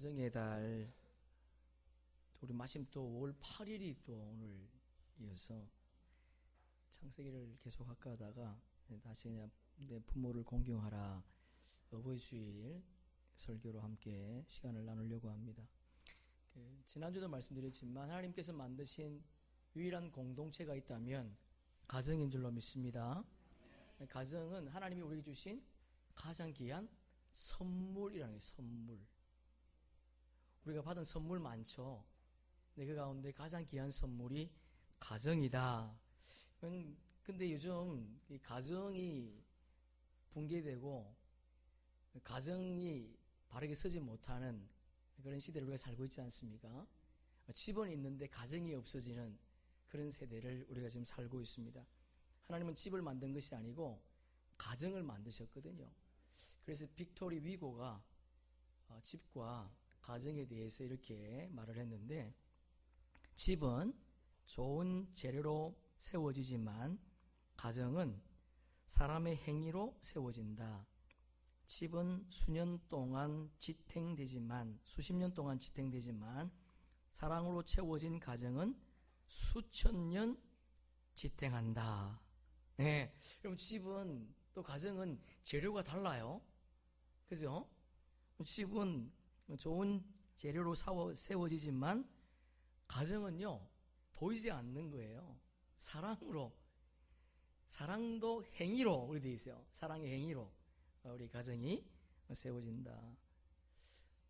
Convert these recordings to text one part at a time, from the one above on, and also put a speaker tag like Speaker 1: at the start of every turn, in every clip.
Speaker 1: 가정의 달, 우리 마침 또 5월 8일이 또 오늘 이어서 창세기를 계속 할까 하다가 다시 그냥 내 부모를 공경하라 어버이주일 설교로 함께 시간을 나누려고 합니다. 지난주도 말씀드렸지만 하나님께서 만드신 유일한 공동체가 있다면 가정인 줄로 믿습니다. 가정은 하나님이 우리에게 주신 가장 귀한 선물이라는 게 선물. 우리가 받은 선물 많죠. 그 가운데 가장 귀한 선물이 가정이다. 근데 요즘 이 가정이 붕괴되고 가정이 바르게 서지 못하는 그런 시대를 우리가 살고 있지 않습니까? 집은 있는데 가정이 없어지는 그런 세대를 우리가 지금 살고 있습니다. 하나님은 집을 만든 것이 아니고 가정을 만드셨거든요. 그래서 빅토리 위고가 집과 가정에 대해서 이렇게 말을 했는데, 집은 좋은 재료로 세워지지만 가정은 사람의 행위로 세워진다. 집은 수십 년 동안 지탱되지만 사랑으로 채워진 가정은 수천 년 지탱한다. 네, 그럼 집은 또 가정은 재료가 달라요. 그죠? 집은 좋은 재료로 세워지지만 가정은요 보이지 않는 거예요. 사랑도 행위로 우리 되어 있어요. 사랑의 행위로 우리 가정이 세워진다.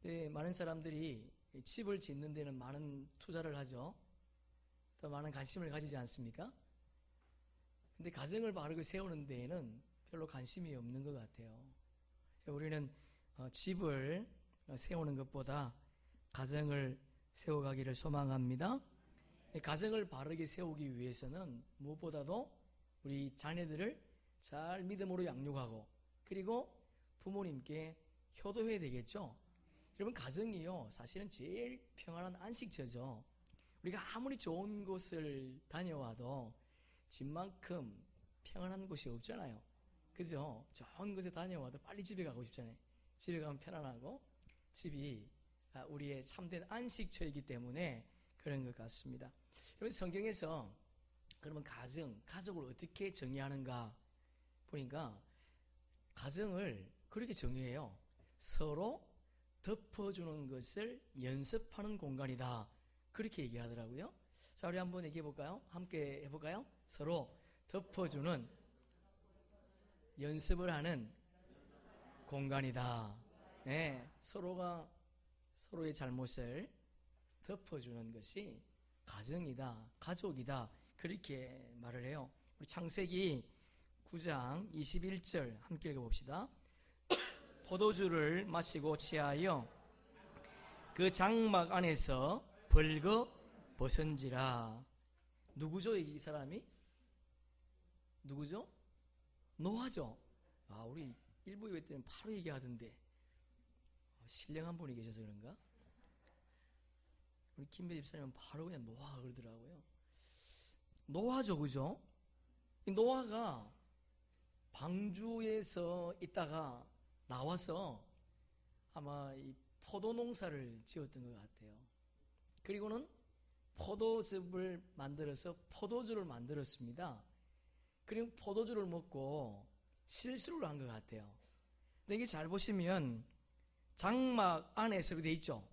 Speaker 1: 네, 많은 사람들이 집을 짓는 데는 많은 투자를 하죠. 또 많은 관심을 가지지 않습니까? 근데 가정을 바르게 세우는 데에는 별로 관심이 없는 것 같아요. 우리는 집을 세우는 것보다 가정을 세워가기를 소망합니다. 가정을 바르게 세우기 위해서는 무엇보다도 우리 자녀들을 잘 믿음으로 양육하고 그리고 부모님께 효도해야 되겠죠. 여러분, 가정이요 사실은 제일 평안한 안식처죠. 우리가 아무리 좋은 곳을 다녀와도 집만큼 평안한 곳이 없잖아요. 그죠? 좋은 곳에 다녀와도 빨리 집에 가고 싶잖아요. 집에 가면 편안하고 집이 우리의 참된 안식처이기 때문에 그런 것 같습니다. 여러분, 성경에서 그러면 가족을 어떻게 정의하는가 보니까 가정을 그렇게 정의해요. 서로 덮어주는 것을 연습하는 공간이다. 그렇게 얘기하더라고요. 자, 우리 한번 얘기해 볼까요? 함께 해볼까요? 서로 덮어주는 연습을 하는 공간이다. 네, 서로가 서로의 잘못을 덮어주는 것이 가정이다, 가족이다, 그렇게 말을 해요. 우리 창세기 9장 21절 함께 읽어봅시다. 포도주를 마시고 취하여 그 장막 안에서 벌거 벗은지라. 누구죠, 이 사람이? 누구죠? 노아죠. 우리 일부 예배 때는 바로 얘기하던데 신령한 분이 계셔서 그런가? 우리 김배 집사님은 바로 그냥 노아 그러더라고요. 노아죠, 그죠? 이 노아가 방주에서 있다가 나와서 아마 이 포도 농사를 지었던 것 같아요. 그리고는 포도즙을 만들어서 포도주를 만들었습니다. 그리고 포도주를 먹고 실수를 한 것 같아요. 근데 이게 잘 보시면 장막 안에서 되어 있죠.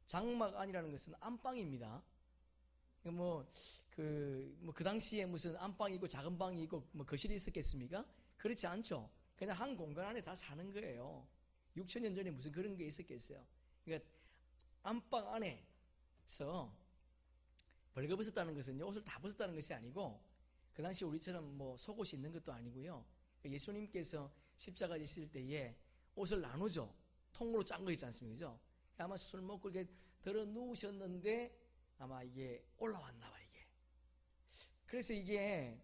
Speaker 1: 장막 안이라는 것은 안방입니다. 그 당시에 무슨 안방이 있고 작은 방이 있고 거실이 있었겠습니까? 그렇지 않죠. 그냥 한 공간 안에 다 사는 거예요. 6,000년 전에 무슨 그런 게 있었겠어요. 그러니까 안방 안에서 벌거벗었다는 것은요, 옷을 다 벗었다는 것이 아니고 그 당시 우리처럼 속옷이 있는 것도 아니고요. 예수님께서 십자가 지실 때에 옷을 나누죠. 통으로 짠 거 있지 않습니까? 아마 술 먹고 이렇게 들어 누우셨는데 아마 이게 올라왔나 봐, 이게. 그래서 이게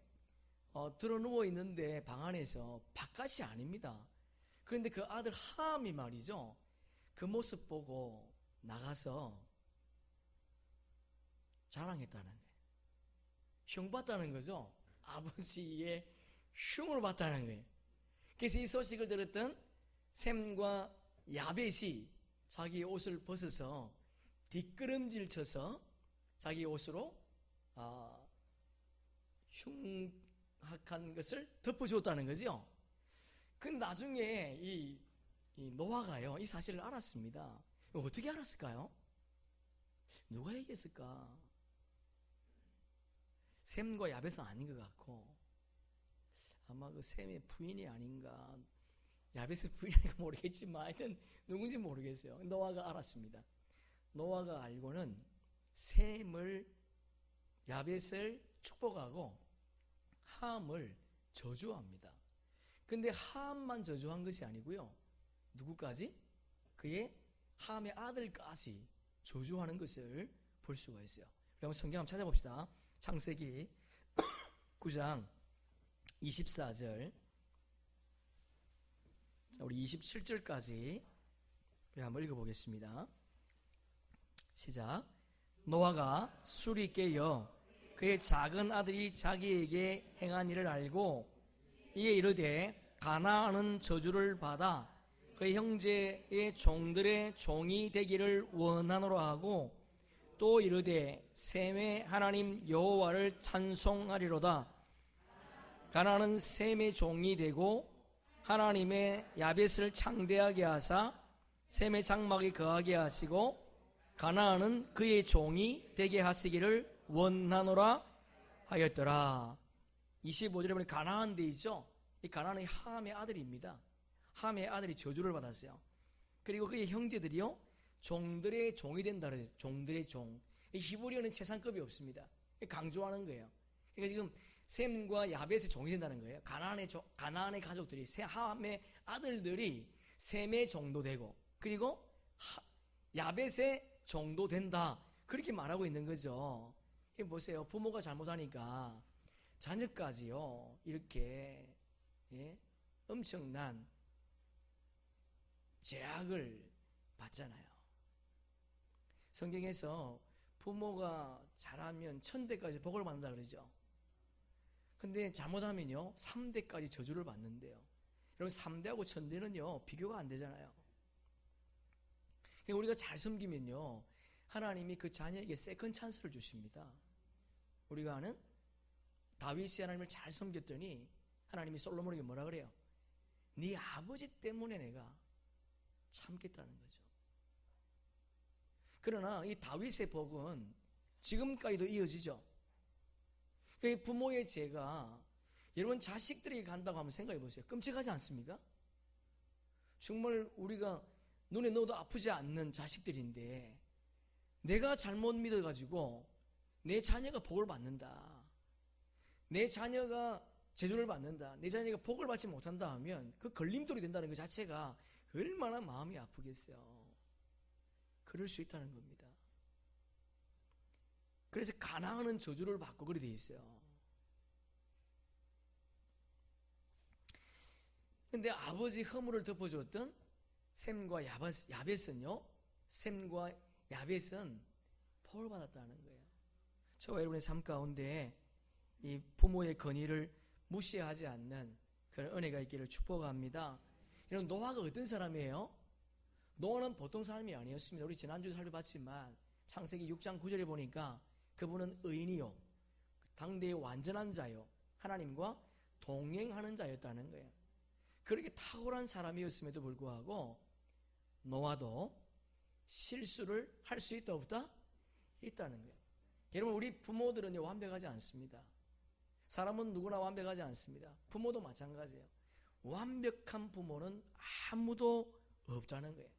Speaker 1: 들어 누워 있는데 방 안에서 바깥이 아닙니다. 그런데 그 아들 함이 말이죠, 그 모습 보고 나가서 자랑했다는 거예요. 흉 봤다는 거죠. 아버지의 흉을 봤다는 거예요. 그래서 이 소식을 들었던 셈과 야벳이 자기 옷을 벗어서 뒷걸음질 쳐서 자기 옷으로 흉악한 것을 덮어주었다는 거죠. 그 나중에 이 노아가요, 이 사실을 알았습니다. 어떻게 알았을까요? 누가 얘기했을까? 셈과 야벳은 아닌 것 같고, 아마 그 셈의 부인이 아닌가, 야벳의 부인이 아닌가 모르겠지만 하여튼 누군지 모르겠어요. 노아가 알았습니다. 노아가 알고는 셈을, 야벳을 축복하고 함을 저주합니다. 근데 함만 저주한 것이 아니고요, 누구까지? 그의 함의 아들까지 저주하는 것을 볼 수가 있어요. 그럼 성경 한번 찾아봅시다. 창세기 9장 24절, 우리 27절까지 한번 읽어보겠습니다. 시작. 노아가 술이 깨어 그의 작은 아들이 자기에게 행한 일을 알고 이에 이르되 가나안은 저주를 받아 그의 형제의 종들의 종이 되기를 원하노라 하고, 또 이르되 셈의 하나님 여호와를 찬송하리로다. 가나안은 셈의 종이 되고 하나님의 야벳을 창대하게 하사 셈의 장막에 거하게 하시고 가나안은 그의 종이 되게 하시기를 원하노라 하였더라. 25절에 보면 가나안 돼 있죠. 이 가나안은 함의 아들입니다. 함의 아들이 저주를 받았어요. 그리고 그의 형제들이요, 종들의 종이 된다 그래요. 종들의 종. 히브리어는 최상급이 없습니다. 강조하는 거예요. 그러니까 지금 셈과 야벳의 종이 된다는 거예요. 가나안의 가족들이, 함의 아들들이 셈의 종도 되고, 그리고 야벳의 종도 된다, 그렇게 말하고 있는 거죠. 보세요. 부모가 잘못하니까 자녀까지요 이렇게 엄청난 죄악을 받잖아요. 성경에서 부모가 잘하면 1000대까지 복을 받는다 그러죠. 근데 잘못하면요 3대까지 저주를 받는데요. 여러분 3대하고 1000대는요 비교가 안 되잖아요. 그러니까 우리가 잘 섬기면요 하나님이 그 자녀에게 세컨 찬스를 주십니다. 우리가 아는 다윗이 하나님을 잘 섬겼더니 하나님이 솔로몬에게 뭐라 그래요? 네 아버지 때문에 내가 참겠다는 거죠. 그러나 이 다윗의 복은 지금까지도 이어지죠. 그 부모의 죄가 여러분 자식들에게 간다고 한번 생각해 보세요. 끔찍하지 않습니까? 정말 우리가 눈에 넣어도 아프지 않는 자식들인데 내가 잘못 믿어가지고 내 자녀가 복을 받는다, 내 자녀가 재주를 받는다, 내 자녀가 복을 받지 못한다 하면 그 걸림돌이 된다는 것 자체가 얼마나 마음이 아프겠어요. 그럴 수 있다는 겁니다. 그래서 가나안은 저주를 받고 그렇게 돼 있어요. 근데 아버지 허물을 덮어주었던 셈과 야벳은요, 셈과 야벳은 복을 받았다는 거예요. 저와 여러분의 삶 가운데 이 부모의 건의를 무시하지 않는 그런 은혜가 있기를 축복합니다. 여러분 노아가 어떤 사람이에요? 노아는 보통 사람이 아니었습니다. 우리 지난주에 살펴봤지만 창세기 6장 9절에 보니까 그분은 의인이요, 당대의 완전한 자요, 하나님과 동행하는 자였다는 거예요. 그렇게 탁월한 사람이었음에도 불구하고 노아도 실수를 할 수 있다 없다? 있다는 거예요. 여러분 우리 부모들은 완벽하지 않습니다. 사람은 누구나 완벽하지 않습니다. 부모도 마찬가지예요. 완벽한 부모는 아무도 없다는 거예요.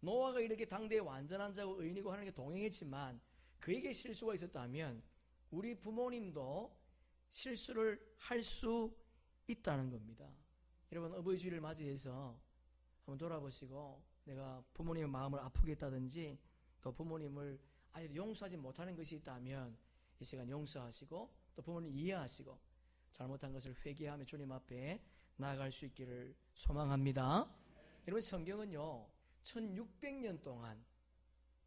Speaker 1: 노아가 이렇게 당대의 완전한 자고 의인이고 하나님께 동행했지만 그에게 실수가 있었다면 우리 부모님도 실수를 할 수 있다는 겁니다. 여러분 어버이 주일을 맞이해서 한번 돌아보시고 내가 부모님의 마음을 아프게 했다든지 또 부모님을 아예 용서하지 못하는 것이 있다면 이 시간 용서하시고 또 부모님 이해하시고 잘못한 것을 회개하며 주님 앞에 나아갈 수 있기를 소망합니다. 여러분 성경은요 1600년 동안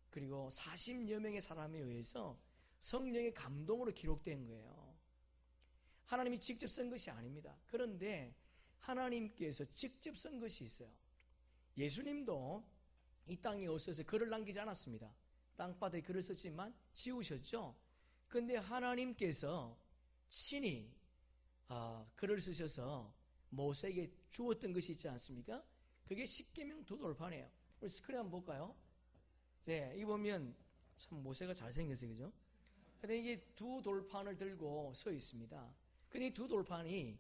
Speaker 1: 그리고 40여 명의 사람에 의해서 성령의 감동으로 기록된 거예요. 하나님이 직접 쓴 것이 아닙니다. 그런데 하나님께서 직접 쓴 것이 있어요. 예수님도 이 땅에 오셔서 글을 남기지 않았습니다. 땅바닥에 글을 썼지만 지우셨죠. 그런데 하나님께서 친히 글을 쓰셔서 모세에게 주었던 것이 있지 않습니까? 그게 십계명 두 돌판이에요. 우리 스크린 한번 볼까요? 네, 이 보면 참 모세가 잘생겼어요, 그죠? 근데 이게 두 돌판을 들고 서 있습니다. 근데 이 두 돌판이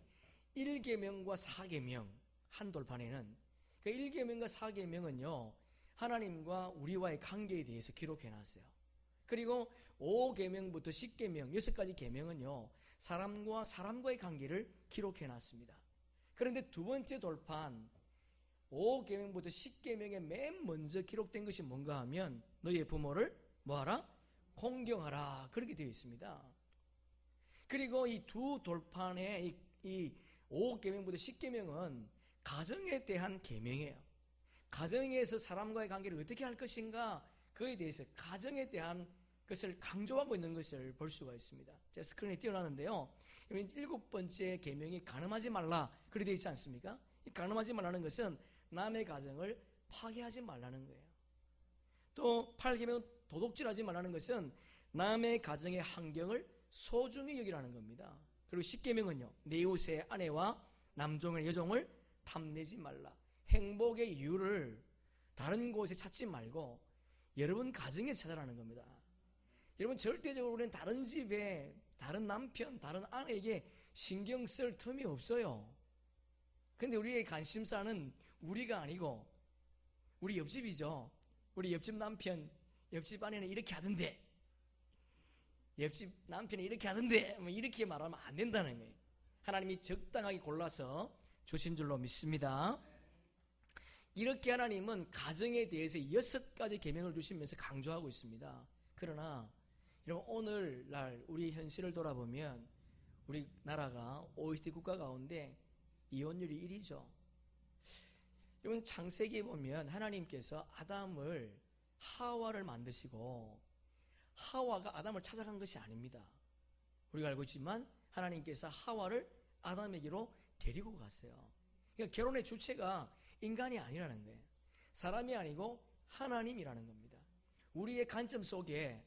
Speaker 1: 1계명과 4계명 한 돌판에는 그 1계명과 4계명은요 하나님과 우리와의 관계에 대해서 기록해 놨어요. 그리고 5계명부터 10계명 6가지 계명은요 사람과 사람과의 관계를 기록해 놨습니다. 그런데 두 번째 돌판 5계명부터 10계명에 맨 먼저 기록된 것이 뭔가 하면 너희의 부모를 뭐하라? 공경하라. 그렇게 되어 있습니다. 그리고 이 두 돌판의 이 5계명부터 10계명은 가정에 대한 계명이에요. 가정에서 사람과의 관계를 어떻게 할 것인가 그에 대해서 가정에 대한 것을 강조하고 있는 것을 볼 수가 있습니다. 제가 스크린에 띄워놨는데요. 7번째 계명이 간음하지 말라 그렇게 되어 있지 않습니까? 이 간음하지 말라는 것은 남의 가정을 파괴하지 말라는 거예요. 또 8계명 도둑질하지 말라는 것은 남의 가정의 환경을 소중히 여기라는 겁니다. 그리고 10계명은요 내 이웃의 아내와 남종의 여종을 탐내지 말라. 행복의 이유를 다른 곳에 찾지 말고 여러분 가정에 찾아라는 겁니다. 여러분 절대적으로 우리는 다른 집에 다른 남편, 다른 아내에게 신경 쓸 틈이 없어요. 근데 우리의 관심사는 우리가 아니고 우리 옆집이죠. 우리 옆집 남편, 옆집 아내는 이렇게 하던데 옆집 남편이 이렇게 하던데 뭐 이렇게 말하면 안 된다는 거예요. 하나님이 적당하게 골라서 주신 줄로 믿습니다. 이렇게 하나님은 가정에 대해서 6가지 계명을 주시면서 강조하고 있습니다. 그러나 여러분 오늘날 우리 현실을 돌아보면 우리 나라가 OECD 국가 가운데 이혼율이 1위죠. 여러분 창세기에 보면 하나님께서 아담을 하와를 만드시고 하와가 아담을 찾아간 것이 아닙니다. 우리가 알고 있지만 하나님께서 하와를 아담에게로 데리고 갔어요. 그러니까 결혼의 주체가 인간이 아니라는 거예요. 사람이 아니고 하나님이라는 겁니다. 우리의 관점 속에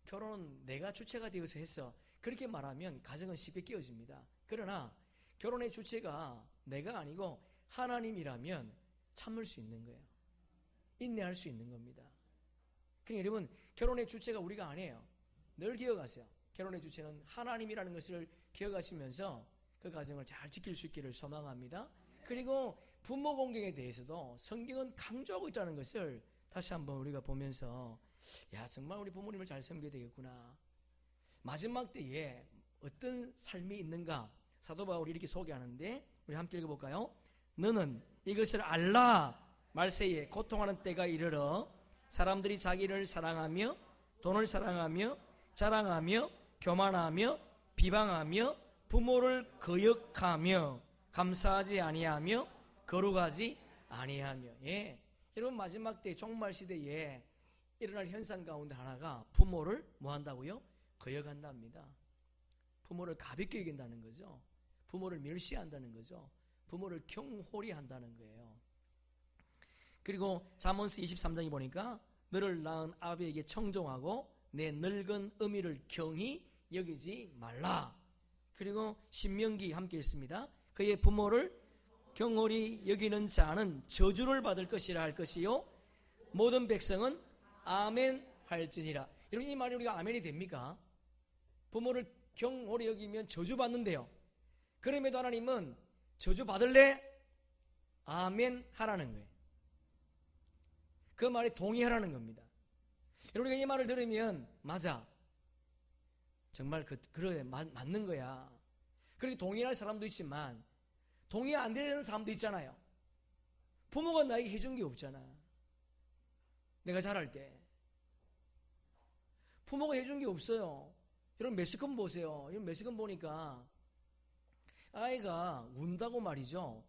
Speaker 1: 결혼은 내가 주체가 되어서 했어 그렇게 말하면 가정은 쉽게 깨어집니다. 그러나 결혼의 주체가 내가 아니고 하나님이라면 참을 수 있는 거예요. 인내할 수 있는 겁니다. 그러니까 여러분 결혼의 주체가 우리가 아니에요. 늘 기억하세요. 결혼의 주체는 하나님이라는 것을 기억하시면서 그 가정을 잘 지킬 수 있기를 소망합니다. 그리고 부모 공경에 대해서도 성경은 강조하고 있다는 것을 다시 한번 우리가 보면서 정말 우리 부모님을 잘 섬겨야 되겠구나. 마지막 때에 어떤 삶이 있는가 사도 바울이 이렇게 소개하는데 우리 함께 읽어볼까요? 너는 이것을 알라. 말세에 고통하는 때가 이르러 사람들이 자기를 사랑하며 돈을 사랑하며 자랑하며 교만하며 비방하며 부모를 거역하며 감사하지 아니하며 거룩하지 아니하며. 여러분 마지막 때 종말 시대에 일어날 현상 가운데 하나가 부모를 뭐 한다고요? 거역한답니다. 부모를 가볍게 여긴다는 거죠. 부모를 멸시한다는 거죠. 부모를 경홀히 한다는 거예요. 그리고 잠언서 23장에 보니까 너를 낳은 아비에게 청종하고 내 늙은 어미를 경히 여기지 말라. 그리고 신명기 함께 읽습니다. 그의 부모를 경홀히 여기는 자는 저주를 받을 것이라 할 것이요 모든 백성은 아멘 할지니라. 여러분 이 말이 우리가 아멘이 됩니까? 부모를 경홀히 여기면 저주 받는데요. 그럼에도 하나님은 저주 받을래? 아멘 하라는 거예요. 그 말에 동의하라는 겁니다. 여러분 우리가 이 말을 들으면 맞아. 정말 그래 맞는 거야. 그렇게 동의할 사람도 있지만 동의 안 되는 사람도 있잖아요. 부모가 나에게 해준 게 없잖아. 내가 자랄 때 부모가 해준 게 없어요. 여러분 매스컴 보세요. 여러분 매스컴 보니까 아이가 운다고 말이죠.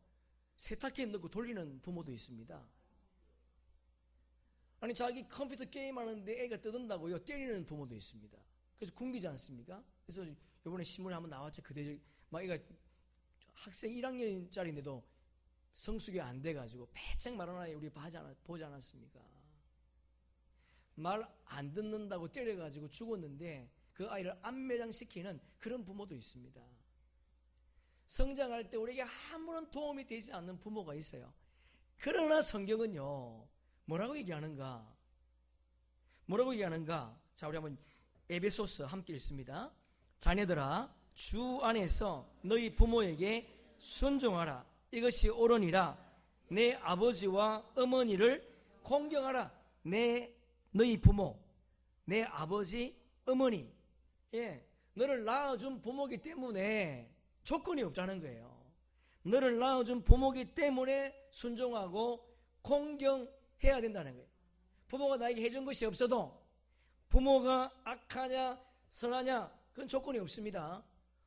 Speaker 1: 세탁기에 넣고 돌리는 부모도 있습니다. 아니 자기 컴퓨터 게임하는데 애가 떠든다고요. 때리는 부모도 있습니다. 그래서 굶기지 않습니까? 그래서 이번에 신문에 한번 나왔죠. 막 애가 학생 1학년짜리인데도 성숙이 안 돼가지고 배짱 말하는 아이 우리 보지 않았습니까? 말 안 듣는다고 때려가지고 죽었는데 그 아이를 안매장시키는 그런 부모도 있습니다. 성장할 때 우리에게 아무런 도움이 되지 않는 부모가 있어요. 그러나 성경은요, 뭐라고 얘기하는가? 자, 우리 한번 에베소서 함께 읽습니다. 자녀들아, 주 안에서 너희 부모에게 순종하라. 이것이 옳으니라. 내 아버지와 어머니를 공경하라. 너희 부모, 내 아버지, 어머니, 너를 낳아준 부모기 때문에 조건이 없다는 거예요. 너를 낳아준 부모기 때문에 순종하고 공경해야 된다는 거예요. 부모가 나에게 해준 것이 없어도 부모가 악하냐 선하냐 그건 조건이 없습니다.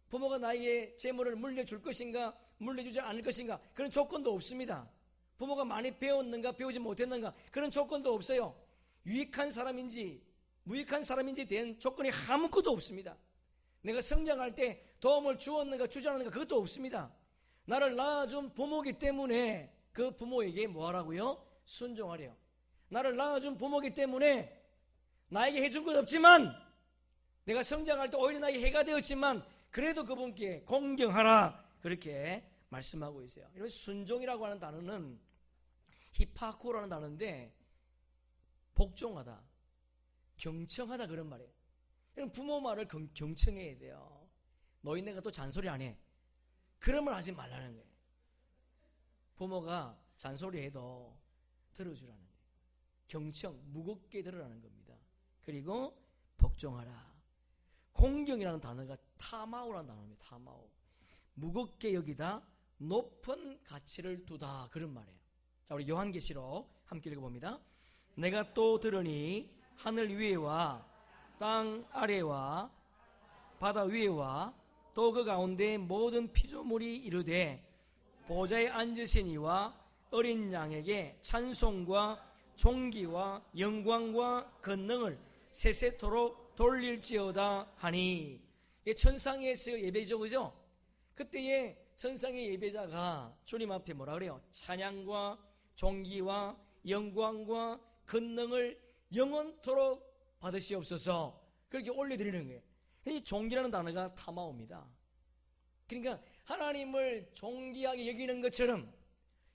Speaker 1: 부모가 나에게 재물을 물려줄 것인가 물려주지 않을 것인가 그런 조건도 없습니다. 부모가 많이 배웠는가 배우지 못했는가 그런 조건도 없어요. 유익한 사람인지 무익한 사람인지에 대한 조건이 아무것도 없습니다. 내가 성장할 때 도움을 주었는가 주지 않았는가 그것도 없습니다. 나를 낳아준 부모이기 때문에 그 부모에게 뭐하라고요? 순종하래요. 나를 낳아준 부모이기 때문에 나에게 해준 건 없지만 내가 성장할 때 오히려 나에게 해가 되었지만 그래도 그분께 공경하라 그렇게 말씀하고 있어요. 이런 순종이라고 하는 단어는 히파코라는 단어인데 복종하다, 경청하다 그런 말이에요. 이런 부모 말을 경청해야 돼요. 너희네가 또 잔소리 안 해. 그런 말 하지 말라는 거예요. 부모가 잔소리해도 들어주라는 거예요. 경청, 무겁게 들으라는 겁니다. 그리고 복종하라. 공경이라는 단어가 타마오라는 단어입니다. 타마오. 무겁게 여기다 높은 가치를 두다 그런 말이에요. 자, 우리 요한계시록 함께 읽어봅니다. 내가 또 들으니 하늘 위에와 땅 아래와 바다 위에와 또 그 가운데 모든 피조물이 이르되 보좌에 앉으시니와 어린 양에게 찬송과 존귀와 영광과 권능을 세세토록 돌릴지어다 하니. 이게 천상에서 예배죠, 그죠? 그때에 천상의 예배자가 주님 앞에 뭐라 그래요? 찬양과 존귀와 영광과 권능을 영원토록 받으시옵소서 그렇게 올려드리는 거예요. 이 존귀라는 단어가 타마오입니다. 그러니까 하나님을 존귀하게 여기는 것처럼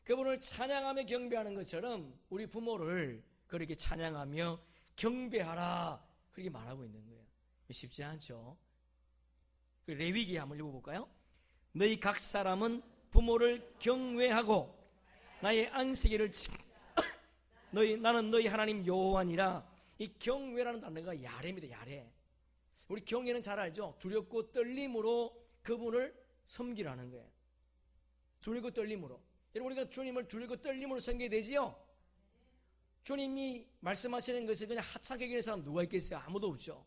Speaker 1: 그분을 찬양하며 경배하는 것처럼 우리 부모를 그렇게 찬양하며 경배하라 그렇게 말하고 있는 거예요. 쉽지 않죠? 레위기 한번 읽어볼까요? 너희 각 사람은 부모를 경외하고 나의 안식일을 나는 너희 하나님 여호와니라. 이 경외라는 단어가 야레입니다. 야레. 우리 경외는 잘 알죠? 두렵고 떨림으로 그분을 섬기라는 거예요. 두렵고 떨림으로. 여러분 우리가 주님을 두렵고 떨림으로 섬겨야 되지요? 주님이 말씀하시는 것을 그냥 하찮게 여기는 사람 누가 있겠어요? 아무도 없죠.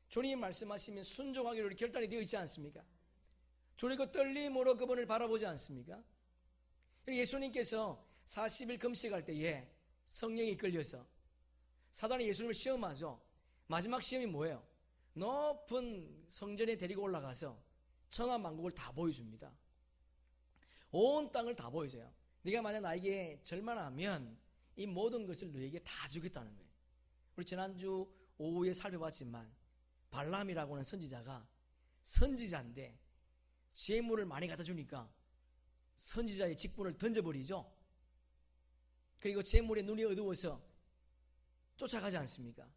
Speaker 1: 주님이 말씀하시면 순종하기로 결단이 되어 있지 않습니까? 두렵고 떨림으로 그분을 바라보지 않습니까? 예수님께서 40일 금식할 때에 성령이 끌려서 사단이 예수님을 시험하죠. 마지막 시험이 뭐예요? 높은 성전에 데리고 올라가서 천하만국을 다 보여줍니다. 온 땅을 다 보여줘요. 네가 만약 나에게 절만하면 이 모든 것을 너에게 다 주겠다는 거예요. 우리 지난주 오후에 살펴봤지만 발람이라고 하는 선지자가 선지자인데 재물을 많이 갖다 주니까 선지자의 직분을 던져버리죠. 그리고 재물에 눈이 어두워서 쫓아가지 않습니까?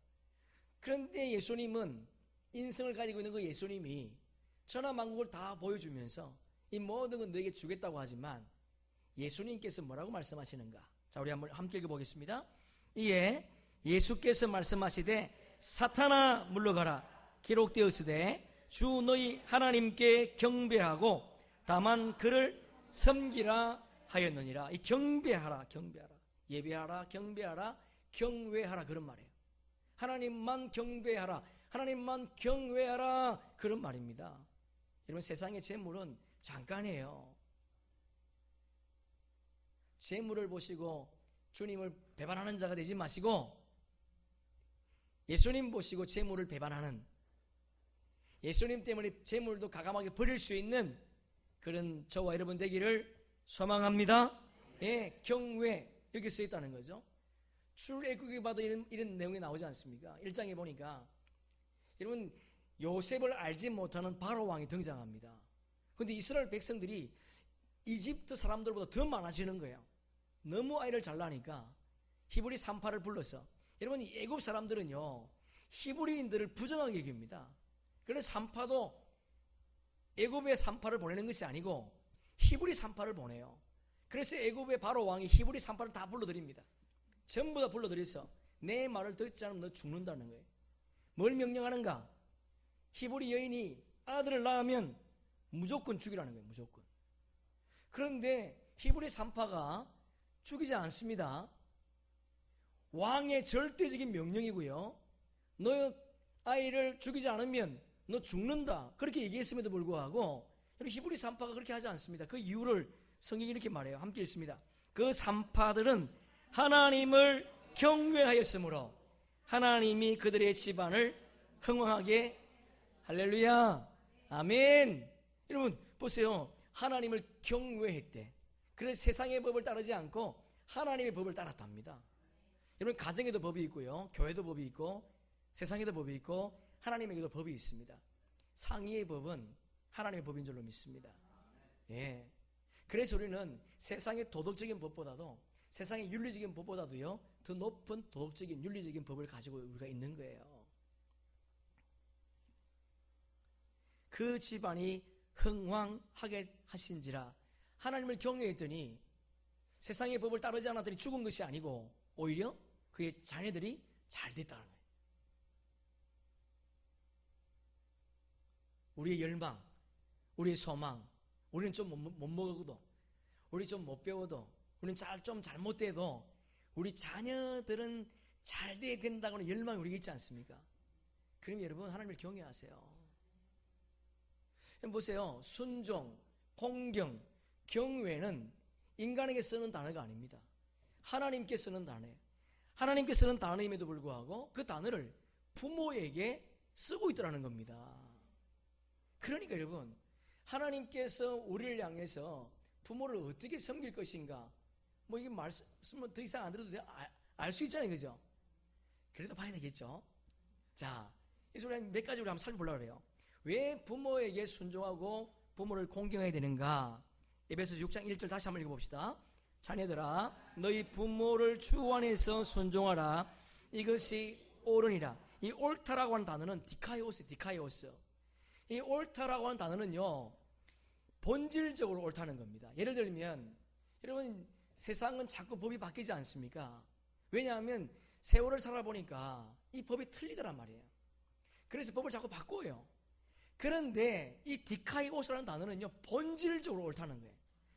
Speaker 1: 그런데 예수님은 인성을 가지고 있는 그 예수님이 천하만국을 다 보여주면서 이 모든 건 너에게 주겠다고 하지만 예수님께서 뭐라고 말씀하시는가? 자, 우리 한번 함께 읽어보겠습니다. 이에 예수께서 말씀하시되 사탄아 물러가라. 기록되었으되 주 너희 하나님께 경배하고 다만 그를 섬기라 하였느니라. 이 경배하라, 경배하라, 예배하라, 경배하라, 경외하라 그런 말이에요. 하나님만 경배하라, 하나님만 경외하라 그런 말입니다. 여러분 세상의 재물은 잠깐이에요. 재물을 보시고 주님을 배반하는 자가 되지 마시고 예수님 보시고 재물을 배반하는, 예수님 때문에 재물도 가감하게 버릴 수 있는 그런 저와 여러분 되기를 소망합니다. 예, 경외 여기 써 있다는 거죠. 출애굽기 봐도 이런 내용이 나오지 않습니까? 1장에 보니까 여러분 요셉을 알지 못하는 바로 왕이 등장합니다. 그런데 이스라엘 백성들이 이집트 사람들보다 더 많아지는 거예요. 너무 아이를 잘 낳으니까 히브리 산파를 불러서, 여러분 이 애굽 사람들은요 히브리인들을 부정하게 여깁니다. 그래서 산파도 애굽의 산파를 보내는 것이 아니고 히브리 산파를 보내요. 그래서 애굽의 바로 왕이 히브리 산파를 다 불러들입니다. 전부 다 불러들여서 내 말을 듣지 않으면 너 죽는다는 거예요. 뭘 명령하는가? 히브리 여인이 아들을 낳으면 무조건 죽이라는 거예요. 무조건. 그런데 히브리 산파가 죽이지 않습니다. 왕의 절대적인 명령이고요. 너 아이를 죽이지 않으면 너 죽는다. 그렇게 얘기했음에도 불구하고 히브리 산파가 그렇게 하지 않습니다. 그 이유를 성경이 이렇게 말해요. 함께 읽습니다. 그 산파들은 하나님을 경외하였으므로 하나님이 그들의 집안을 흥왕하게, 할렐루야, 아멘. 여러분 보세요. 하나님을 경외했대. 그래서 세상의 법을 따르지 않고 하나님의 법을 따랐답니다. 여러분 가정에도 법이 있고요, 교회도 법이 있고, 세상에도 법이 있고, 하나님에게도 법이 있습니다. 상위의 법은 하나님의 법인 줄로 믿습니다. 예. 그래서 우리는 세상의 도덕적인 법보다도, 세상의 윤리적인 법보다도요 더 높은 도덕적인 윤리적인 법을 가지고 우리가 있는 거예요. 그 집안이 흥왕하게 하신지라. 하나님을 경외했더니 세상의 법을 따르지 않았더니 죽은 것이 아니고 오히려 그의 자녀들이 잘 됐다는 거예요. 우리의 열망, 우리의 소망, 우리는 좀 못 먹어도, 우리 좀 못 배워도, 우리는 좀 잘못돼도 우리 자녀들은 잘 돼야 된다고는 열망이 우리에게 있지 않습니까? 그럼 여러분 하나님을 경외하세요. 보세요. 순종, 공경, 경외는 인간에게 쓰는 단어가 아닙니다. 하나님께 쓰는 단어예요. 하나님께 쓰는 단어임에도 불구하고 그 단어를 부모에게 쓰고 있더라는 겁니다. 그러니까 여러분 하나님께서 우리를 향해서 부모를 어떻게 섬길 것인가, 뭐 이게 말씀은 더 이상 안 들어도 알 수 있잖아요, 그죠? 그래도 봐야 되겠죠. 자, 이 소리 몇 가지 우리 한번 살펴보려고 그래요. 왜 부모에게 순종하고 부모를 공경해야 되는가? 에베소서 6장 1절 다시 한번 읽어봅시다. 자녀들아, 너희 부모를 주 안에서 순종하라. 이것이 옳으니라. 이 옳다라고 하는 단어는 디카이오스. 이 옳다라고 하는 단어는요, 본질적으로 옳다는 겁니다. 예를 들면, 여러분, 세상은 자꾸 법이 바뀌지 않습니까? 왜냐하면 세월을 살아보니까 이 법이 틀리더란 말이에요. 그래서 법을 자꾸 바꿔요. 그런데 이 디카이오스라는 단어는요, 본질적으로 옳다는 거예요.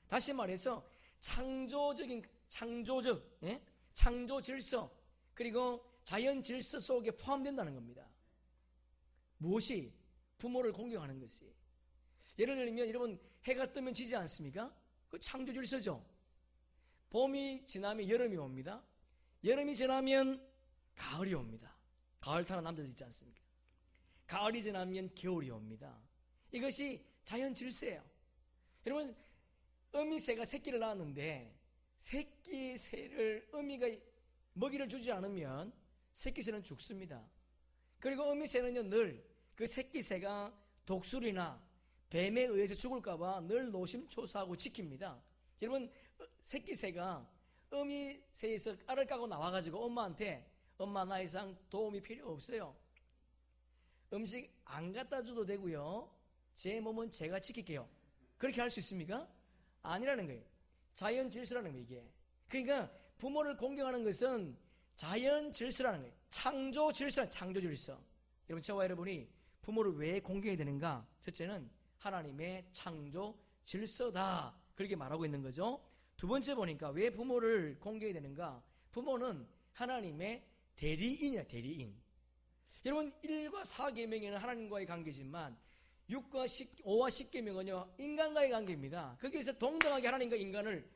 Speaker 1: 다시 말해서 창조 질서, 그리고 자연 질서 속에 포함된다는 겁니다. 무엇이? 부모를 공경하는 것이. 예를 들면 여러분 해가 뜨면 지지 않습니까? 그 창조 질서죠. 봄이 지나면 여름이 옵니다. 여름이 지나면 가을이 옵니다. 가을 타는 남자들 있지 않습니까? 가을이 지나면 겨울이 옵니다. 이것이 자연 질서예요. 여러분 어미새가 새끼를 낳았는데 새끼새를 어미가 먹이를 주지 않으면 새끼새는 죽습니다. 그리고 어미새는요 늘 그 새끼새가 독수리나 뱀에 의해서 죽을까봐 늘 노심초사하고 지킵니다. 여러분 새끼새가 어미새에서 알을 까고 나와가지고 엄마한테 엄마 나 이상 도움이 필요 없어요. 음식 안 갖다 줘도 되고요. 제 몸은 제가 지킬게요. 그렇게 할 수 있습니까? 아니라는 거예요. 자연 질서라는 거예요 이게. 그러니까 부모를 공경하는 것은 자연 질서라는 거예요. 창조 질서. 여러분 저와 여러분이 부모를 왜 공경해야 되는가? 첫째는 하나님의 창조 질서다. 그렇게 말하고 있는 거죠. 두 번째 보니까 왜 부모를 공경해야 되는가? 부모는 하나님의 대리인이야, 대리인. 여러분 1과 4계명에는 하나님과의 관계지만 6과 5와 10계명은요 인간과의 관계입니다. 거기에서 동등하게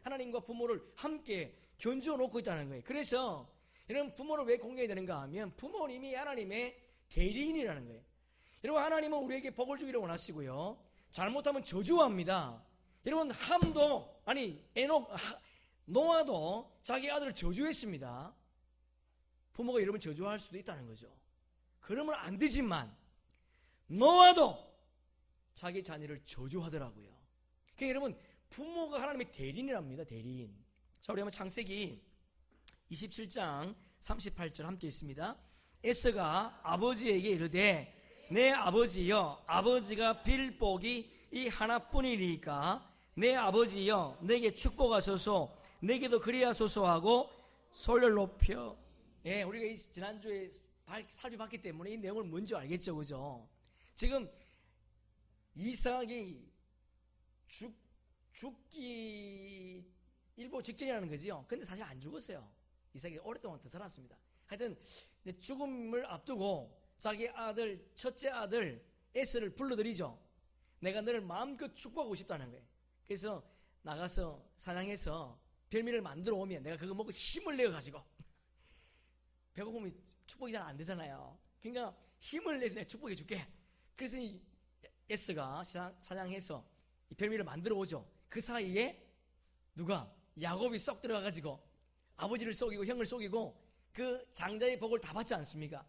Speaker 1: 하나님과 부모를 함께 견주어 놓고 있다는 거예요. 그래서 여러분 부모를 왜 공경해야 되는가 하면 부모님이 하나님의 대리인이라는 거예요. 여러분 하나님은 우리에게 복을 주기를 원하시고요, 잘못하면 저주합니다. 여러분 노아도 자기 아들을 저주했습니다. 부모가 여러분 저주할 수도 있다는 거죠. 그러면 안 되지만 노아도 자기 자녀를 저주하더라고요. 그러니까 여러분, 부모가 하나님의 대리인이랍니다. 대리인. 자, 우리 한번 창세기 27장 38절 함께 있습니다. 에서가 아버지에게 이르되 내 아버지여, 아버지가 빌 복이 이 하나뿐이니까 내 아버지여 내게 축복하소서, 내게도 그리하소서 하고 소리를 높여. 예, 우리가 지난주에 살펴봤기 때문에 이 내용을 뭔지 알겠죠, 그죠? 지금 이삭이 죽기 일보 직전이라는 거지요. 근데 사실 안 죽었어요. 이삭이 오랫동안 더 살았습니다. 하여튼 이제 죽음을 앞두고 자기 아들, 첫째 아들 에서를 불러들이죠. 내가 너를 마음껏 축복하고 싶다는 거예요. 그래서 나가서 사냥해서 별미를 만들어 오면 내가 그거 먹고 힘을 내어가지고, 배고프면 축복이 잘 안 되잖아요. 그러니까 힘을 내서 내가 축복해 줄게. 그래서 이 에서가 사냥해서 이 별미를 만들어 오죠. 그 사이에 누가? 야곱이 쏙 들어가가지고 아버지를 속이고 형을 속이고 그 장자의 복을 다 받지 않습니까?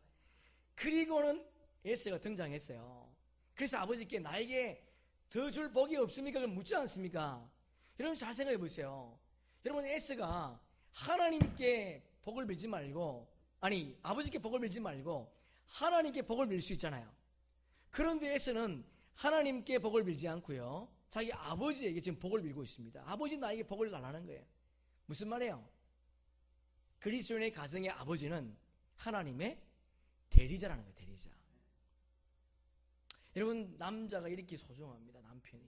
Speaker 1: 그리고는 에서가 등장했어요. 그래서 아버지께 나에게 더 줄 복이 없습니까? 그걸 묻지 않습니까? 여러분 잘 생각해 보세요. 여러분, 에서가 하나님께 복을 빌지 말고, 아니 아버지께 복을 빌지 말고 하나님께 복을 빌 수 있잖아요. 그런데 에서는 하나님께 복을 빌지 않고요, 자기 아버지에게 지금 복을 빌고 있습니다. 아버지 나에게 복을 달라는 거예요. 무슨 말이에요? 그리스도인의 가정의 아버지는 하나님의 대리자라는 거예요. 대리자. 여러분, 남자가 이렇게 소중합니다. 남편이.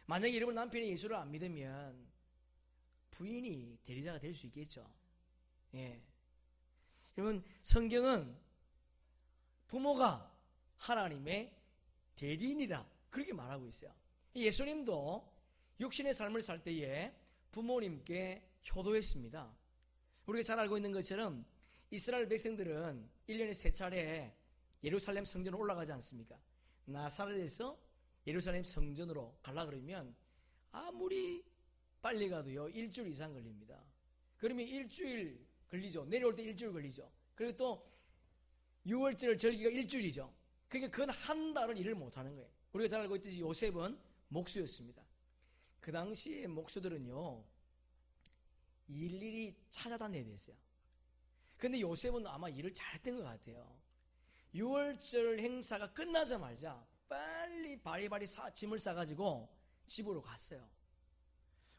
Speaker 1: 만약에 여러분 남편이 예수를 안 믿으면 부인이 대리자가 될 수 있겠죠. 예. 여러분, 성경은 부모가 하나님의 대리인이라 그렇게 말하고 있어요. 예수님도 육신의 삶을 살 때에 부모님께 효도했습니다. 우리가 잘 알고 있는 것처럼 이스라엘 백성들은 1년에 3차례 예루살렘 성전으로 올라가지 않습니까? 나사렛에서 예루살렘 성전으로 가려고 그러면 아무리 빨리 가도요 1주일 이상 걸립니다. 그러면 일주일 걸리죠. 내려올 때 일주일 걸리죠. 그리고 또 6월절 절기가 일주일이죠. 그러니까 그건 한 달은 일을 못하는 거예요. 우리가 잘 알고 있듯이 요셉은 목수였습니다. 그 당시에 목수들은요 일일이 찾아다녀야 됐어요. 근데 요셉은 아마 일을 잘했던 것 같아요. 6월절 행사가 끝나자마자 빨리 바리바리 짐을 싸가지고 집으로 갔어요.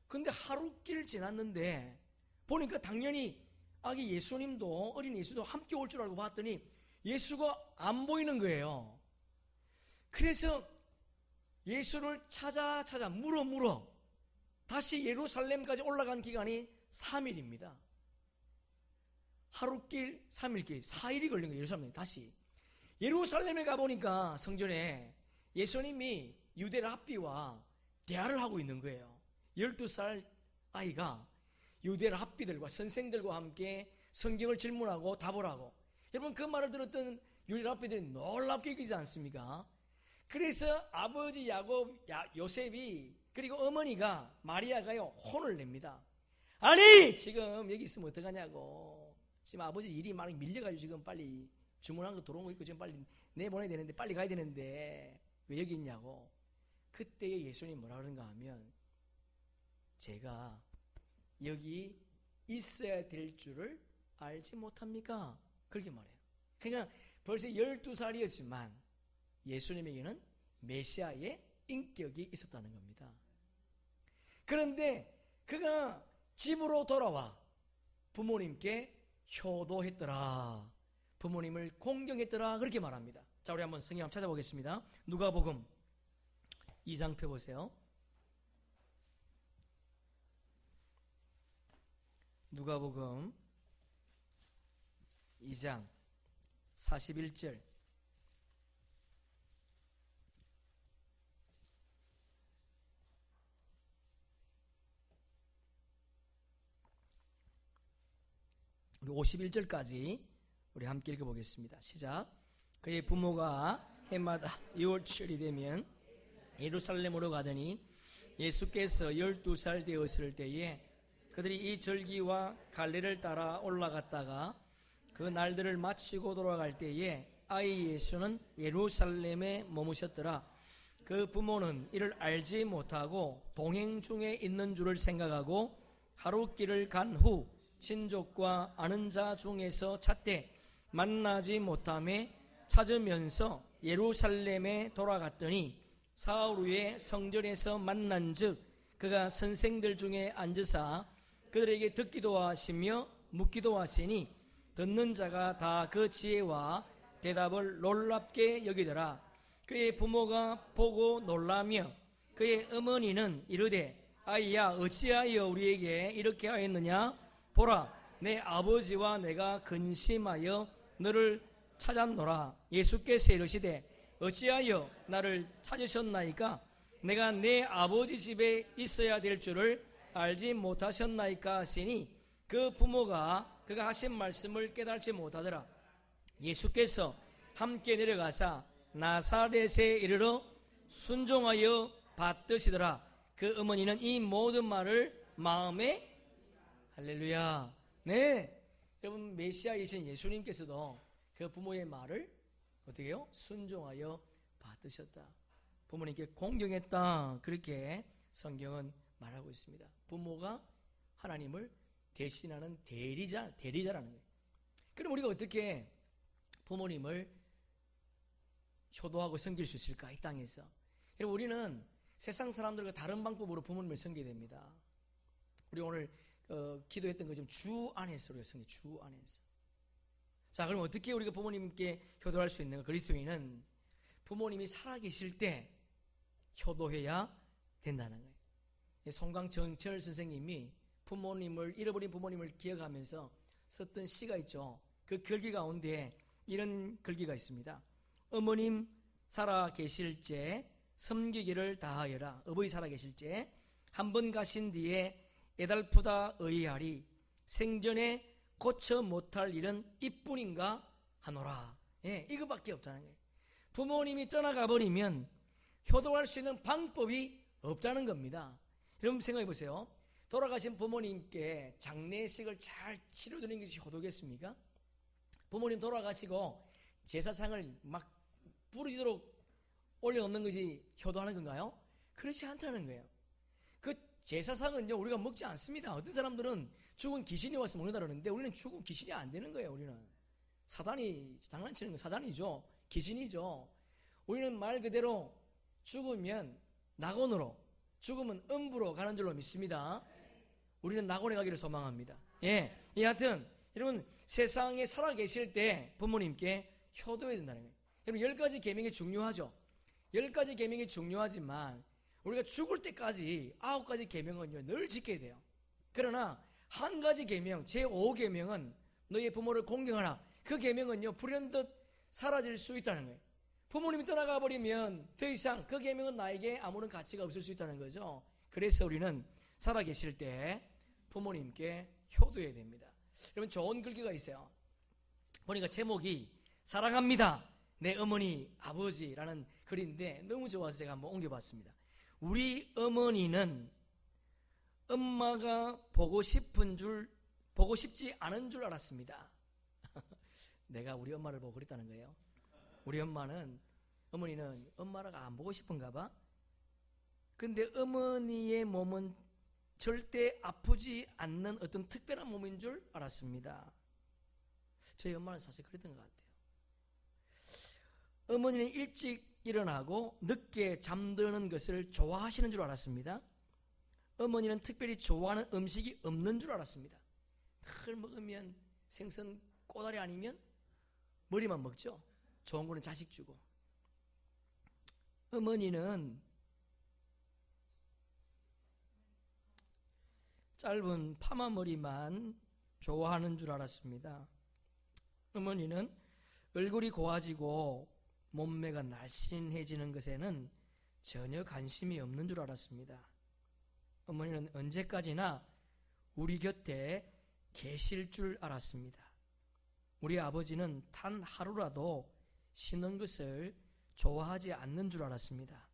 Speaker 1: 근데 하루길 지났는데 보니까 당연히 아기 예수님도, 어린 예수도 함께 올 줄 알고 봤더니 예수가 안 보이는 거예요. 그래서 예수를 찾아 물어 다시 예루살렘까지 올라간 기간이 3일입니다. 하루길 3일길 4일이 걸린 거예요. 예루살렘에 다시 예루살렘에 가보니까 성전에 예수님이 유대 랍비와 대화를 하고 있는 거예요. 12살 아이가 유대 랍비들과 선생들과 함께 성경을 질문하고 답을 하고, 여러분 그 말을 들었던 유대 랍비들이 놀랍게 여기지 않습니까? 그래서 아버지 요셉이 그리고 어머니가 마리아가요 혼을 냅니다. 아니 지금 여기 있으면 어떡하냐고, 지금 아버지 일이 많이 밀려가지고 지금 빨리 주문한 거 들어온 거 있고 지금 빨리 내보내야 되는데, 빨리 가야 되는데 왜 여기 있냐고. 그때에 예수님이 뭐라 그런가 하면, 제가 여기 있어야 될 줄을 알지 못합니까? 그렇게 말해요. 그러니까 벌써 12살이었지만 예수님에게는 메시아의 인격이 있었다는 겁니다. 그런데 그가 집으로 돌아와 부모님께 효도했더라, 부모님을 공경했더라, 그렇게 말합니다. 자, 우리 한번 성경 한번 찾아보겠습니다. 누가복음 2장 펴보세요. 누가복음 2장 41절. 우리 51절까지 우리 함께 읽어보겠습니다. 시작. 그의 부모가 해마다 6월절이 되면 예루살렘으로 가더니 예수께서 12살 되었을 때에 그들이 이 절기와 갈례를 따라 올라갔다가 그 날들을 마치고 돌아갈 때에 아이 예수는 예루살렘에 머무셨더라. 그 부모는 이를 알지 못하고 동행 중에 있는 줄을 생각하고 하루 길을 간 후 친족과 아는 자 중에서 찾되 만나지 못함에 찾으면서 예루살렘에 돌아갔더니 사흘 후에 성전에서 만난즉 그가 선생들 중에 앉으사 그들에게 듣기도 하시며 묻기도 하시니 듣는 자가 다 그 지혜와 대답을 놀랍게 여기더라. 그의 부모가 보고 놀라며 그의 어머니는 이르되 아이야 어찌하여 우리에게 이렇게 하였느냐? 보라 내 아버지와 내가 근심하여 너를 찾았노라. 예수께서 이르시되 어찌하여 나를 찾으셨나이까? 내가 내 아버지 집에 있어야 될 줄을 알지 못하셨나이까 하시니 그 부모가 그가 하신 말씀을 깨달지 못하더라. 예수께서 함께 내려가사 나사렛에 이르러 순종하여 받드시더라. 그 어머니는 이 모든 말을 마음에 할렐루야. 네, 여러분 메시아이신 예수님께서도 그 부모의 말을 어떻게 해요? 순종하여 받으셨다. 부모님께 공경했다. 그렇게 성경은 말하고 있습니다. 부모가 하나님을 대신하는 대리자라는 거예요. 그럼 우리가 어떻게 부모님을 효도하고 섬길 수 있을까? 이 땅에서. 여러분 우리는 세상 사람들과 다른 방법으로 부모님을 섬기게 됩니다. 우리 오늘 기도했던 것처럼 주 안에서 우리가 섬겨. 주 안에서. 자, 그럼 어떻게 우리가 부모님께 효도할 수 있는가? 그리스도인은 부모님이 살아계실 때 효도해야 된다는 거예요. 송강정철 선생님이 잃어버린 부모님을 기억하면서 썼던 시가 있죠. 그 글귀 가운데 이런 글귀가 있습니다. 어머님 살아계실 때 섬기기를 다하여라. 어버이 살아계실 때 한 번 가신 뒤에 애달프다 의하리. 생전에 고쳐 못할 일은 이뿐인가 하노라. 예, 이거밖에 없다는 거예요. 부모님이 떠나가 버리면 효도할 수 있는 방법이 없다는 겁니다. 여러분 생각해 보세요. 돌아가신 부모님께 장례식을 잘 치러드리는 것이 효도겠습니까? 부모님 돌아가시고 제사상을 막 부르짖도록 올려놓는 것이 효도하는 건가요? 그렇지 않다는 거예요. 그 제사상은요 우리가 먹지 않습니다. 어떤 사람들은 죽은 귀신이 와서 먹는다 그러는데 우리는 죽은 귀신이 안 되는 거예요. 우리는 사단이 장난치는 거 사단이죠. 귀신이죠. 우리는 말 그대로 죽으면 낙원으로, 죽으면 음부로 가는 줄로 믿습니다. 우리는 낙원에 가기를 소망합니다. 예, 여하튼 여러분 세상에 살아계실 때 부모님께 효도해야 된다는 거예요. 여러분 10가지 계명이 중요하죠. 10가지 계명이 중요하지만 우리가 죽을 때까지 9가지 계명은요 늘 지켜야 돼요. 그러나 한 가지 계명, 제5계명은 너의 부모를 공경하라. 그 계명은요 불현듯 사라질 수 있다는 거예요. 부모님이 떠나가 버리면 더 이상 그 계명은 나에게 아무런 가치가 없을 수 있다는 거죠. 그래서 우리는 살아계실 때 부모님께 효도해야 됩니다. 여러분 좋은 글귀가 있어요. 보니까 제목이 사랑합니다 내 어머니 아버지라는 글인데 너무 좋아서 제가 한번 옮겨봤습니다. 우리 어머니는 엄마가 보고 싶지 않은 줄 알았습니다. 내가 우리 엄마를 보고 그랬다는 거예요. 우리 어머니는 엄마가 안 보고 싶은가 봐. 근데 어머니의 몸은 절대 아프지 않는 어떤 특별한 몸인 줄 알았습니다. 저희 엄마는 사실 그랬던 것 같아요. 어머니는 일찍 일어나고 늦게 잠드는 것을 좋아하시는 줄 알았습니다. 어머니는 특별히 좋아하는 음식이 없는 줄 알았습니다. 늘 먹으면 생선 꼬다리 아니면 머리만 먹죠. 좋은 거는 자식 주고. 어머니는 짧은 파마머리만 좋아하는 줄 알았습니다. 어머니는 얼굴이 고와지고 몸매가 날씬해지는 것에는 전혀 관심이 없는 줄 알았습니다. 어머니는 언제까지나 우리 곁에 계실 줄 알았습니다. 우리 아버지는 단 하루라도 쉬는 것을 좋아하지 않는 줄 알았습니다.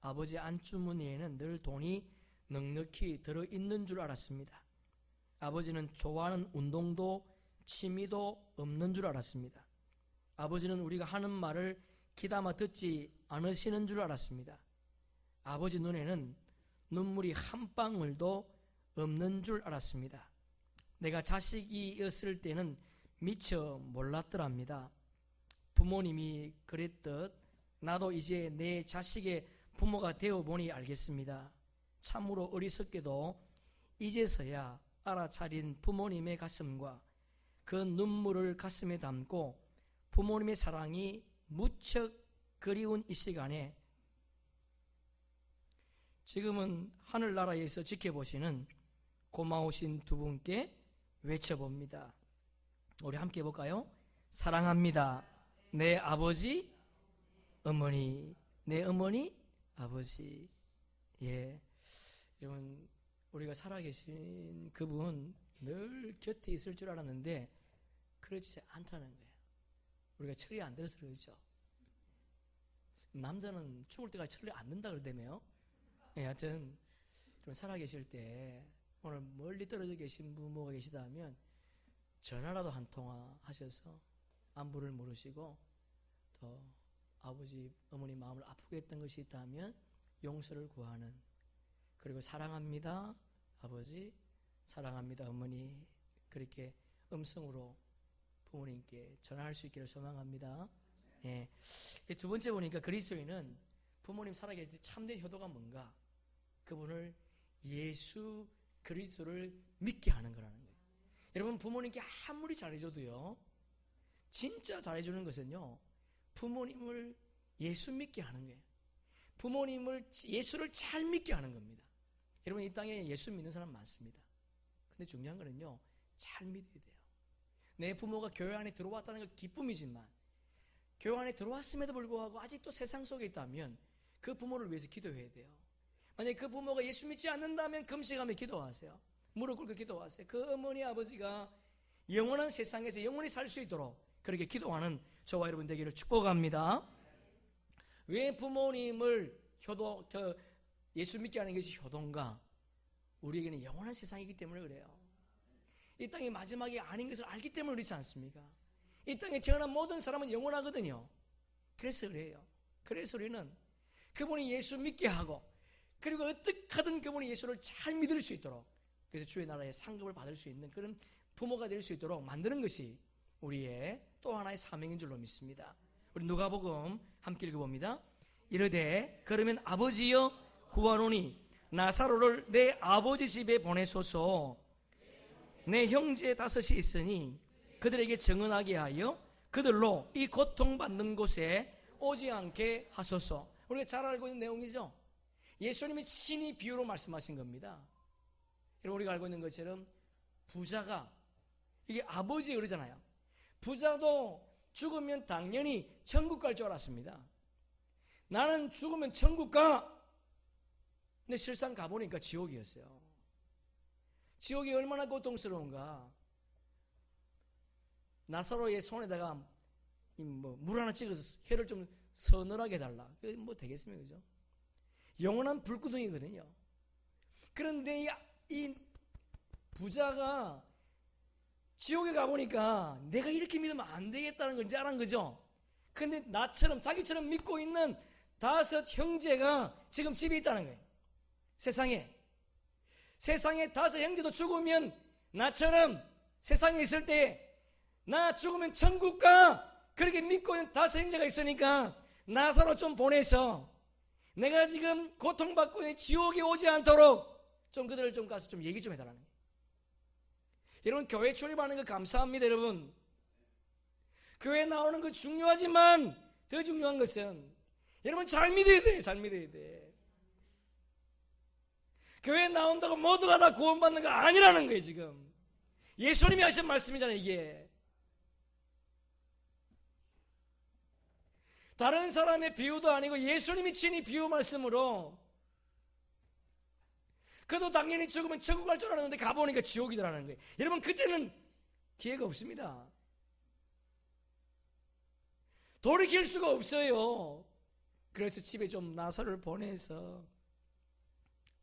Speaker 1: 아버지 안주머니에는 늘 돈이 넉넉히 들어있는 줄 알았습니다. 아버지는 좋아하는 운동도 취미도 없는 줄 알았습니다. 아버지는 우리가 하는 말을 귀담아 듣지 않으시는 줄 알았습니다. 아버지 눈에는 눈물이 한 방울도 없는 줄 알았습니다. 내가 자식이었을 때는 미처 몰랐더랍니다. 부모님이 그랬듯 나도 이제 내 자식의 부모가 되어보니 알겠습니다. 참으로 어리석게도 이제서야 알아차린 부모님의 가슴과 그 눈물을 가슴에 담고 부모님의 사랑이 무척 그리운 이 시간에 지금은 하늘나라에서 지켜보시는 고마우신 두 분께 외쳐봅니다. 우리 함께 해볼까요? 사랑합니다. 내 아버지, 어머니, 내 어머니, 아버지. 예, 여러분, 우리가 살아계신 그분 늘 곁에 있을 줄 알았는데 그렇지 않다는 거예요. 우리가 철이 안 들어서 그러죠. 남자는 죽을 때까지 철이 안 든다 그러다며요. 예, 하여튼 살아계실 때 오늘 멀리 떨어져 계신 부모가 계시다면 전화라도 한 통화 하셔서 안부를 물으시고 또 아버지, 어머니 마음을 아프게 했던 것이 있다면 용서를 구하는, 그리고 사랑합니다 아버지, 사랑합니다 어머니, 그렇게 음성으로 부모님께 전화할 수 있기를 소망합니다. 예. 두 번째 보니까 그리스도인은 부모님 살아계실 때 참된 효도가 뭔가? 그분을 예수 그리스도를 믿게 하는 거라는 거예요. 여러분, 부모님께 아무리 잘해줘도요, 진짜 잘해주는 것은요, 부모님을 예수 믿게 하는 거예요. 부모님을, 예수를 잘 믿게 하는 겁니다. 여러분, 이 땅에 예수 믿는 사람 많습니다. 근데 중요한 거는요, 잘 믿어야 돼요. 내 부모가 교회 안에 들어왔다는 건 기쁨이지만 교회 안에 들어왔음에도 불구하고 아직도 세상 속에 있다면 그 부모를 위해서 기도해야 돼요. 만약에 그 부모가 예수 믿지 않는다면 금식하며 기도하세요. 무릎 꿇고 기도하세요. 그 어머니 아버지가 영원한 세상에서 영원히 살 수 있도록 그렇게 기도하는 저와 여러분 되기를 축복합니다. 왜 부모님을 예수 믿게 하는 것이 효도인가? 우리에게는 영원한 세상이기 때문에 그래요. 이 땅이 마지막이 아닌 것을 알기 때문에 그렇지 않습니까? 이 땅에 태어난 모든 사람은 영원하거든요. 그래서 그래요. 그래서 우리는 그분이 예수 믿게 하고, 그리고 어떻게 하든 그분이 예수를 잘 믿을 수 있도록, 그래서 주의 나라에 상급을 받을 수 있는 그런 부모가 될 수 있도록 만드는 것이 우리의 또 하나의 사명인 줄로 믿습니다. 우리 누가복음 함께 읽어봅니다. 이르되 그러면 아버지여 구하노니 나사로를 내 아버지 집에 보내소서. 내 형제 5이 있으니 그들에게 증언하게 하여 그들로 이 고통받는 곳에 오지 않게 하소서. 우리가 잘 알고 있는 내용이죠. 예수님이 친히 비유로 말씀하신 겁니다. 우리가 알고 있는 것처럼 부자가, 이게 아버지 그러잖아요. 부자도 죽으면 당연히 천국 갈 줄 알았습니다. 나는 죽으면 천국 가. 근데 실상 가보니까 지옥이었어요. 지옥이 얼마나 고통스러운가. 나사로의 손에다가 물 하나 찍어서 혀를 좀 서늘하게 해달라. 뭐 되겠습니까? 그죠? 영원한 불구덩이거든요. 그런데 이 부자가 지옥에 가보니까 내가 이렇게 믿으면 안 되겠다는 걸 이제 알은 거죠. 근데 나처럼, 자기처럼 믿고 있는 5 형제가 지금 집에 있다는 거예요. 세상에 5 형제도 죽으면 나처럼 세상에 있을 때 나 죽으면 천국 가, 그렇게 믿고 있는 5 형제가 있으니까 나사로 좀 보내서 내가 지금 고통받고 있는 지옥에 오지 않도록 좀 그들을 좀 가서 좀 얘기 좀 해달라는 거예요. 여러분, 교회 출입하는 거 감사합니다. 여러분, 교회 나오는 거 중요하지만 더 중요한 것은 여러분 잘 믿어야 돼. 잘 믿어야 돼. 교회 나온다고 모두가 다 구원받는 거 아니라는 거예요. 지금 예수님이 하신 말씀이잖아요. 이게 다른 사람의 비유도 아니고 예수님이 친히 비유 말씀으로, 그래도 당연히 죽으면 천국 갈 줄 알았는데 가보니까 지옥이더라는 거예요. 여러분, 그때는 기회가 없습니다. 돌이킬 수가 없어요. 그래서 집에 좀 나사를 보내서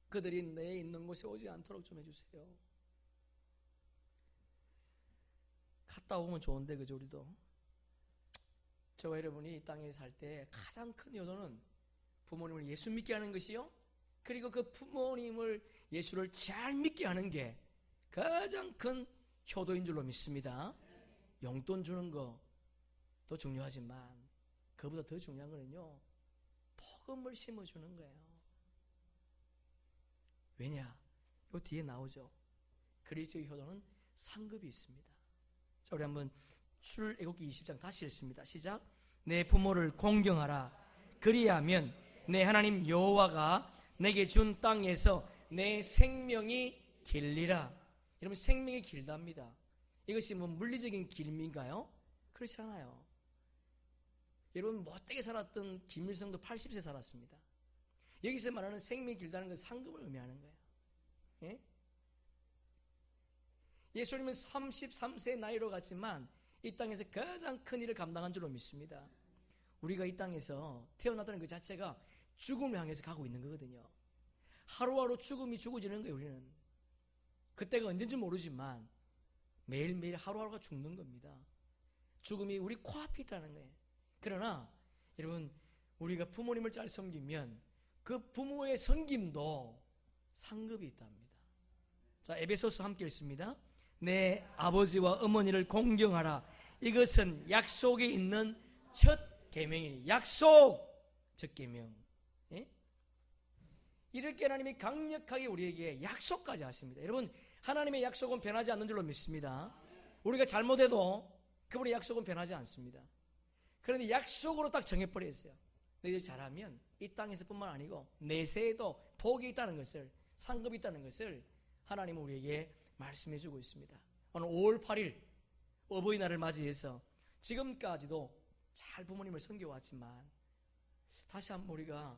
Speaker 1: 그들이 내 있는 곳에 오지 않도록 좀 해주세요. 갔다 오면 좋은데, 그죠? 우리도 저와 여러분이 이 땅에 살 때 가장 큰 효도는 부모님을 예수 믿게 하는 것이요, 그리고 그 부모님을, 예수를 잘 믿게 하는 게 가장 큰 효도인 줄로 믿습니다. 용돈 주는 것도 중요하지만 그보다 더 중요한 거는요, 복음을 심어주는 거예요. 왜냐? 요 뒤에 나오죠. 그리스도의 효도는 상급이 있습니다. 자, 우리 한번 출애굽기 20장 다시 읽습니다. 시작. 내 부모를 공경하라. 그리하면 내 하나님 여호와가 내게 준 땅에서 내 생명이 길리라. 여러분, 생명이 길답니다. 이것이 뭐 물리적인 길인가요? 그렇지 않아요. 여러분, 못되게 살았던 김일성도 80세 살았습니다. 여기서 말하는 생명이 길다는 것은 상급을 의미하는 거예요. 예? 예수님은 33세의 나이로 갔지만 이 땅에서 가장 큰 일을 감당한 줄로 믿습니다. 우리가 이 땅에서 태어났다는 그 자체가 죽음을 향해서 가고 있는 거거든요. 하루하루 죽음이 죽어지는 거예요. 우리는 그때가 언젠지 모르지만 매일매일 하루하루가 죽는 겁니다. 죽음이 우리 코앞에 있다는 거예요. 그러나 여러분, 우리가 부모님을 잘 섬기면 그 부모의 섬김도 상급이 있답니다. 자, 에베소서 함께 읽습니다. 내 아버지와 어머니를 공경하라. 이것은 약속에 있는 첫 계명이니. 약속, 첫 계명. 예? 이렇게 하나님이 강력하게 우리에게 약속까지 하십니다. 여러분, 하나님의 약속은 변하지 않는 줄로 믿습니다. 우리가 잘못해도 그분의 약속은 변하지 않습니다. 그런데 약속으로 딱 정해버렸어요. 너희들 잘하면 이 땅에서 뿐만 아니고 내세에도 복이 있다는 것을, 상급이 있다는 것을 하나님은 우리에게 말씀해주고 있습니다. 오늘 5월 8일 어버이날을 맞이해서 지금까지도 잘 부모님을 섬겨왔지만 다시 한번 우리가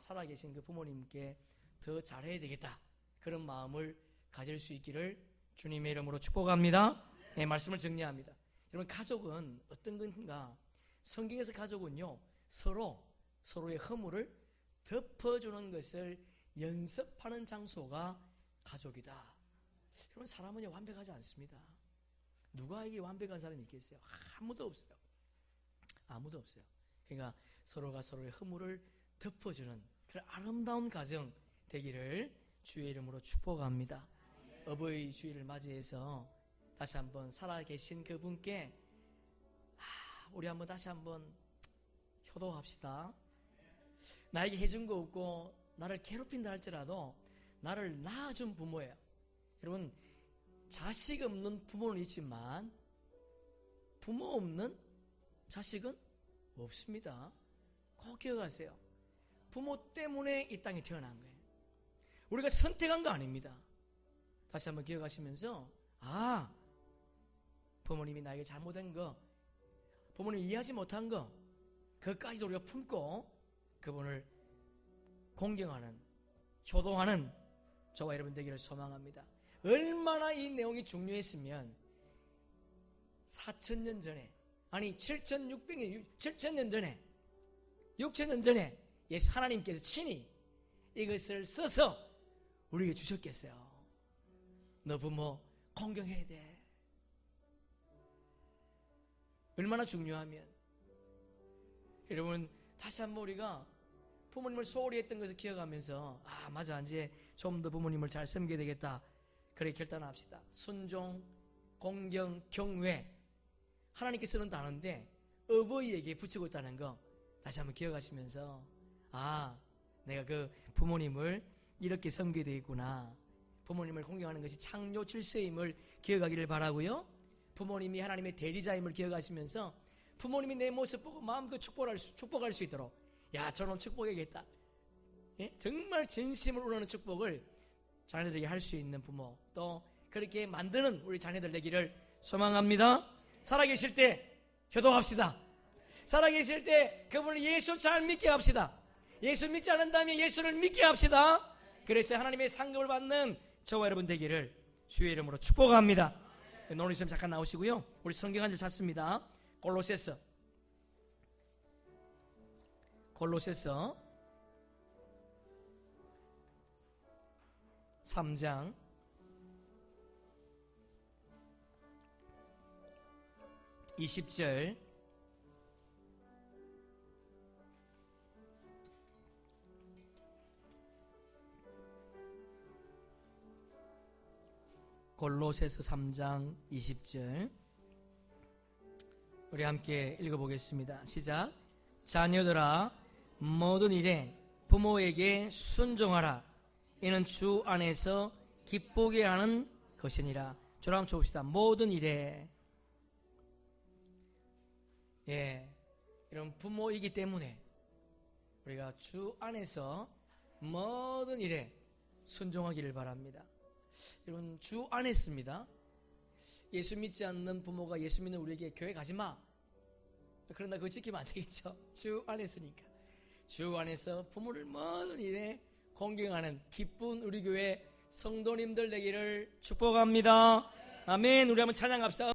Speaker 1: 살아계신 그 부모님께 더 잘해야 되겠다, 그런 마음을 가질 수 있기를 주님의 이름으로 축복합니다. 네, 말씀을 정리합니다. 여러분, 가족은 어떤 건가? 성경에서 가족은요, 서로의 허물을 덮어주는 것을 연습하는 장소가 가족이다. 여러분, 사람은 완벽하지 않습니다. 누가 이게 완벽한 사람이 있겠어요? 아무도 없어요. 아무도 없어요. 그러니까 서로가 서로의 허물을 덮어주는 그런 아름다운 가정 되기를 주의 이름으로 축복합니다. 어버이 주일을 맞이해서 다시 한번 살아계신 그분께 우리 한번 다시 한번 효도합시다. 나에게 해준 거 없고 나를 괴롭힌다 할지라도 나를 낳아준 부모예요. 여러분, 자식 없는 부모는 있지만 부모 없는 자식은 없습니다. 꼭 기억하세요. 부모 때문에 이 땅에 태어난 거예요. 우리가 선택한 거 아닙니다. 다시 한번 기억하시면서 부모님이 나에게 잘못한 거, 부모님이 이해하지 못한 거, 그것까지도 우리가 품고 그분을 공경하는, 효도하는 저와 여러분 되기를 소망합니다. 얼마나 이 내용이 중요했으면 4,000년 전에, 아니 7,600년 전에, 6,000년 전에 예수 하나님께서 친히 이것을 써서 우리에게 주셨겠어요. 너 부모 공경해야 돼. 얼마나 중요하면. 여러분, 다시 한번 우리가 부모님을 소홀히 했던 것을 기억하면서 맞아, 이제 좀 더 부모님을 잘 섬겨야 되겠다, 그렇게 결단합시다. 순종, 공경, 경외, 하나님께 쓰는 단어인데 어버이에게 붙이고 있다는 거 다시 한번 기억하시면서 내가 그 부모님을 이렇게 섬겨야 되겠구나, 부모님을 공경하는 것이 창조 질서임을 기억하기를 바라고요. 부모님이 하나님의 대리자임을 기억하시면서 부모님이 내 모습 보고 마음껏 축복할 수 있도록, 저놈 축복해야겠다, 정말 진심으로 우러나는 축복을 자녀들에게 할 수 있는 부모, 또 그렇게 만드는 우리 자녀들 되기를 소망합니다. 살아계실 때 효도합시다. 살아계실 때 그분을 예수 잘 믿게 합시다. 예수 믿지 않는다면 예수를 믿게 합시다. 그래서 하나님의 상급을 받는 저와 여러분 되기를 주의 이름으로 축복합니다. 노니스님 잠깐 나오시고요. 우리 성경 한 절 찾습니다. 골로새서 3장 20절. 골로새서 3장 20절. 우리 함께 읽어보겠습니다. 시작. 자녀들아, 모든 일에 부모에게 순종하라. 이는 주 안에서 기쁘게 하는 것이니라. 저를 한번 쳐봅시다. 모든 일에. 이런 부모이기 때문에 우리가 주 안에서 모든 일에 순종하기를 바랍니다. 여러분, 주 안에 있습니다. 예수 믿지 않는 부모가 예수 믿는 우리에게 교회 가지 마, 그러나 그거 지키면 안 되겠죠. 주 안에 있으니까. 주 안에서 부모를 모든 일에 공경하는 기쁜 우리 교회 성도님들 되기를 축복합니다. 아멘. 우리 한번 찬양합시다.